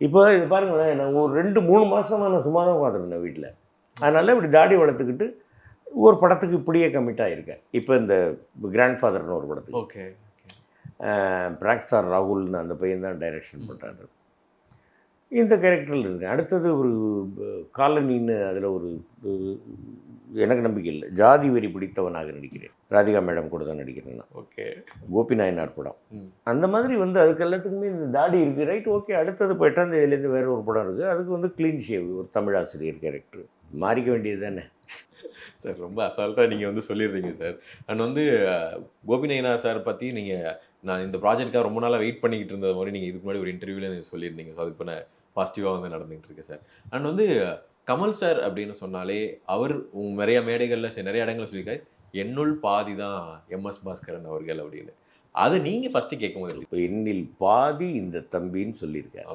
இப்போ இது பாருங்களேன், நான் ஒரு 2-3 மாதமாக நான் சும்மா தான் உட்காந்துருந்தேன் வீட்டில். அதனால் இப்படி தாடி வளர்த்துக்கிட்டு ஒரு படத்துக்கு இப்படியே கமிட் ஆகியிருக்கேன். இப்போ இந்த கிராண்ட் ஃபாதர்னு ஒரு படத்துக்கு ஓகே. பிராங்க் ஸ்டார் ராகுல்னு அந்த பையன் தான் டைரக்ஷன் பண்ணுறாரு. இந்த கேரக்டரில் இருக்கேன். அடுத்தது ஒரு காலனின்னு அதில் ஒரு எனக்கு நம்பிக்கை இல்லை, ஜாதி வெறி பிடித்தவனாக நடிக்கிறேன். ராதிகா மேடம் கூட தான் நடிக்கிறேன் நான். ஓகே. கோபி நாயனார் படம். அந்த மாதிரி அதுக்கு எல்லாத்துக்குமே இந்த தாடி இருக்குது. Right, okay. அடுத்தது இப்போ 8ஆம் தேதியிலேருந்து வேறு ஒரு படம் இருக்குது. அதுக்கு க்ளீன் ஷேவ், ஒரு தமிழ் ஆசிரியர் கேரக்டர். மாறிக்க வேண்டியது தானே சார். ரொம்ப அசால்ட்டாக நீங்கள் சொல்லிடுறீங்க sir. And Gopi Nayanar sir பற்றி நான் இந்த ப்ராஜெக்ட்டுக்காக ரொம்ப நாளாக வெயிட் பண்ணிக்கிட்டு இருந்தது மாதிரி நீங்கள் இதுக்கு முன்னாடி ஒரு இன்டர்வியூவில் சொல்லியிருந்தீங்க. ஸோ அது இப்போ நான் பாசிட்டிவாக நடந்துகிட்டு இருக்கு சார். அண்ட் கமல் சார் அப்படின்னு சொன்னாலே அவர் நிறைய மேடைகளில் நிறைய இடங்களில் சொல்லியிருக்காரு, என்னுள் பாதி தான் எம்எஸ் பாஸ்கரன் அவர்கள் அப்படின்னு. அது நீங்கள் ஃபஸ்ட்டு கேட்கும்போது இப்போ என்னில் பாதி இந்த தம்பின்னு சொல்லியிருக்காரு.